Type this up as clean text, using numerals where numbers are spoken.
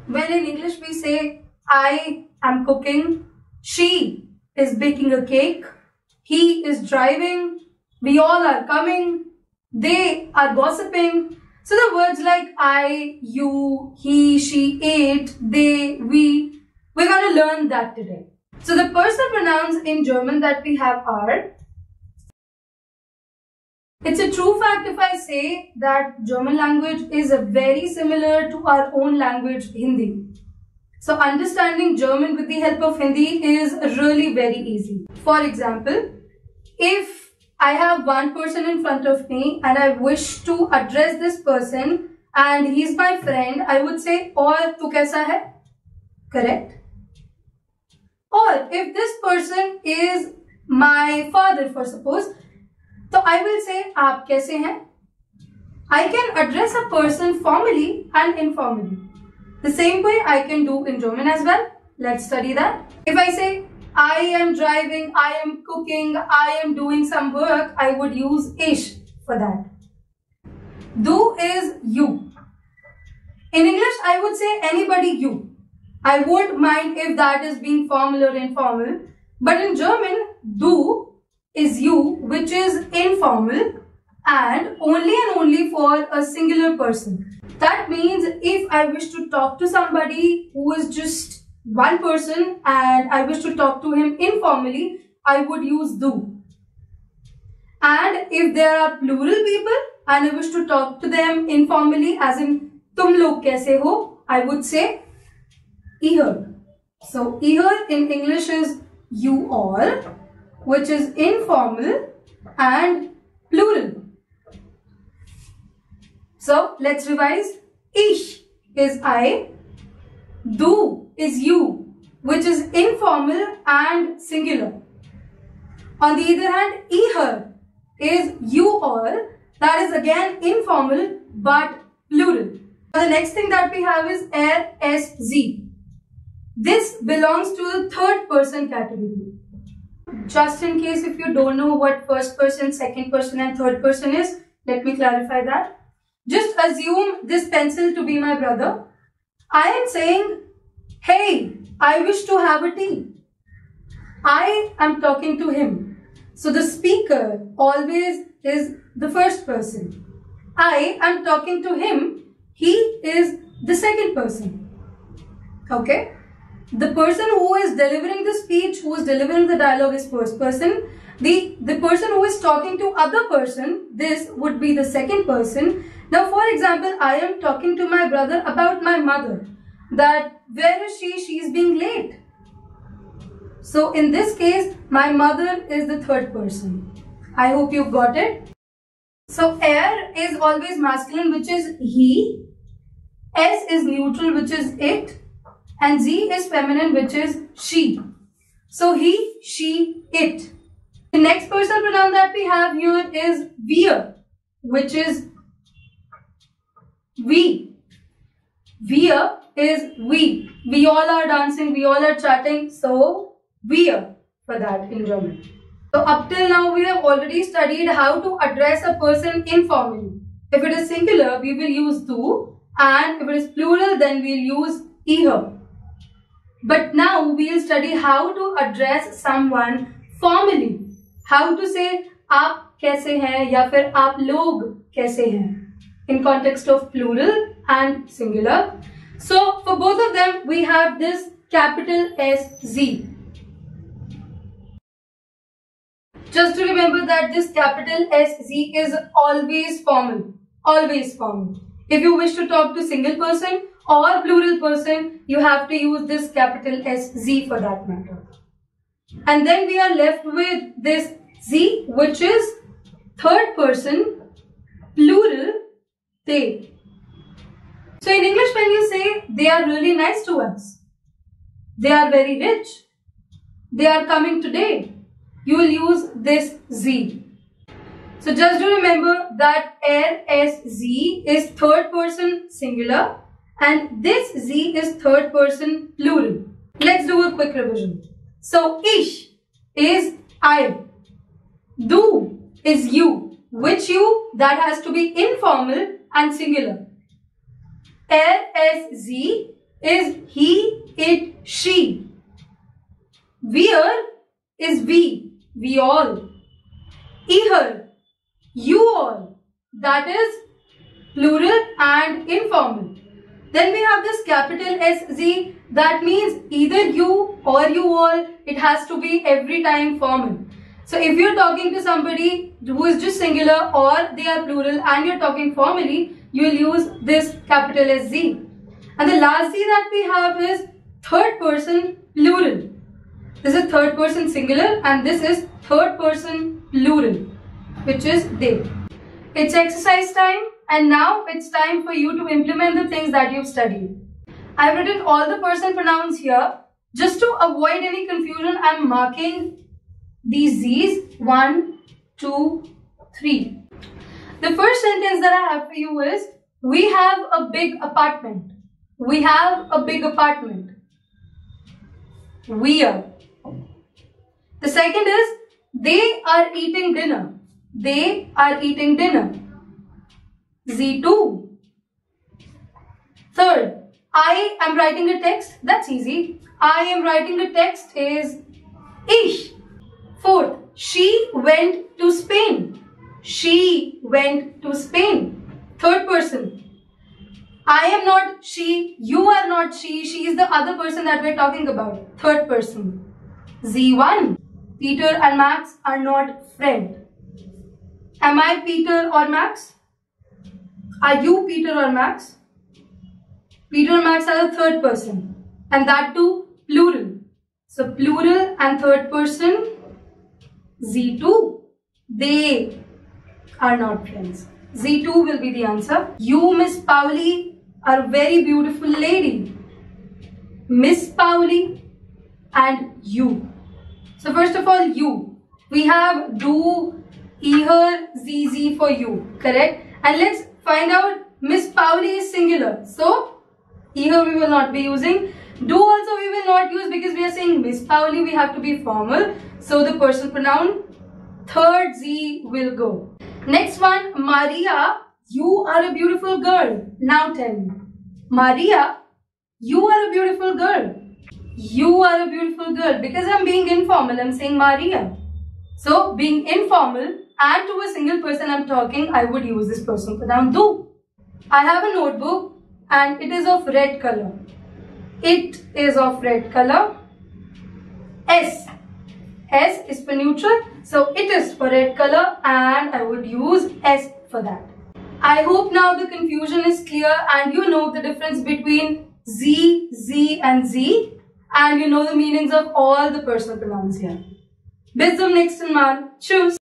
When in English we say, I am cooking, she is baking a cake, he is driving, we all are coming, they are gossiping. So the words like I, you, he, she, it, they, we're going to learn that today. So the personal pronouns in German that we have are, it's a true fact if I say that German language is very similar to our own language, Hindi. So understanding German with the help of Hindi is really very easy. For example, if I have one person in front of me and I wish to address this person and he's my friend, I would say, "Aur tu kaisa hai?" Correct? Or if this person is my father, for suppose, so I will say, "Aap kaise hain?" I can address a person formally and informally. The same way I can do in German as well. Let's study that. If I say, I am driving, I am cooking, I am doing some work, I would use ich for that. Du is you. In English, I would say anybody you. I won't mind if that is being formal or informal. But in German, du is you, which is informal and only for a singular person. That means if I wish to talk to somebody who is just one person and I wish to talk to him informally, I would use du. And if there are plural people and I wish to talk to them informally, as in tum log kaise ho, I would say ihr. So ihr in English is you all, which is informal and plural. So let's revise. Ich is I, du is you, which is informal and singular. On the other hand, ihr is you all, that is again informal but plural. The next thing that we have is sz. This belongs to the third person category. Just in case if you don't know what first person, second person and third person is, let me clarify that. Just assume this pencil to be my brother. I am saying, hey, I wish to have a tea. I am talking to him. So the speaker always is the first person. I am talking to him. He is the second person. Okay? The person who is delivering the speech, who is delivering the dialogue is first person. The person who is talking to other person, this would be the second person. Now, for example, I am talking to my brother about my mother. That where is she? She is being late. So in this case, my mother is the third person. I hope you got it. So is always masculine, which is he. S is neutral, which is it. And Z is feminine, which is she. So he, she, it. The next personal pronoun that we have here is wir, which is we. Wir is we. We all are dancing, we all are chatting. So wir for that in German. So up till now we have already studied how to address a person informally. If it is singular, we will use du, and if it is plural, then we will use ihr. But now we will study how to address someone formally. How to say आप कैसे हैं या फिर आप लोग कैसे हैं in context of plural and singular. So for both of them we have this capital SZ. Just to remember that this capital SZ is always formal. Always formal. If you wish to talk to single person or plural person, you have to use this capital SZ for that matter. And then we are left with this Z, which is third person, plural, they. So in English, when you say they are really nice to us, they are very rich, they are coming today, you will use this Z. So just to remember that SZ is third person singular and this Z is third person plural. Let's do a quick revision. So ich is I, du is you, which you that has to be informal and singular. SZ is he, it, she. We're is we all. Ihr, you all. That is plural and informal. Then we have this capital SZ, that means either you or you all. It has to be every time formal. So if you're talking to somebody who is just singular or they are plural and you're talking formally, you'll use this capital SZ. And the last Z that we have is third person plural. This is third person singular and this is third person plural, which is they. It's exercise time and now it's time for you to implement the things that you've studied. I've written all the person pronouns here. Just to avoid any confusion, I'm marking these Z's 1, 2, 3. The first sentence that I have for you is, we have a big apartment. We have a big apartment. We are. The second is, they are eating dinner. They are eating dinner. Z2. Third, I am writing a text. That's easy. I am writing a text is ish. Fourth, she went to Spain. She went to Spain. Third person. I am not she. You are not she. She is the other person that we're talking about. Third person. Z1. Peter and Max are not friends. Am I Peter or Max? Are you Peter or Max? Peter and Max are the third person. And that too plural. So plural and third person. Z2. They are not friends. Z2 will be the answer. You, Miss Pauli, are a very beautiful lady. Miss Pauli and you. So first of all, you. We have do, ihr, zz for you. Correct? And let's find out Miss Pauli is singular. So ihr we will not be using. Do also we will not use because we are saying Miss Pauli. We have to be formal. So the personal pronoun third Z will go. Next one, Maria, you are a beautiful girl. Now tell me. Maria, you are a beautiful girl. You are a beautiful girl. Because I'm being informal, I'm saying Maria. So being informal and to a single person I'm talking, I would use this personal pronoun do. I have a notebook and it is of red color. It is of red color. S. S is for neutral. So it is for red color and I would use S for that. I hope now the confusion is clear and you know the difference between Z, Z and Z. And you know the meanings of all the personal pronouns here. Bis zum nächsten Mal. Tschüss.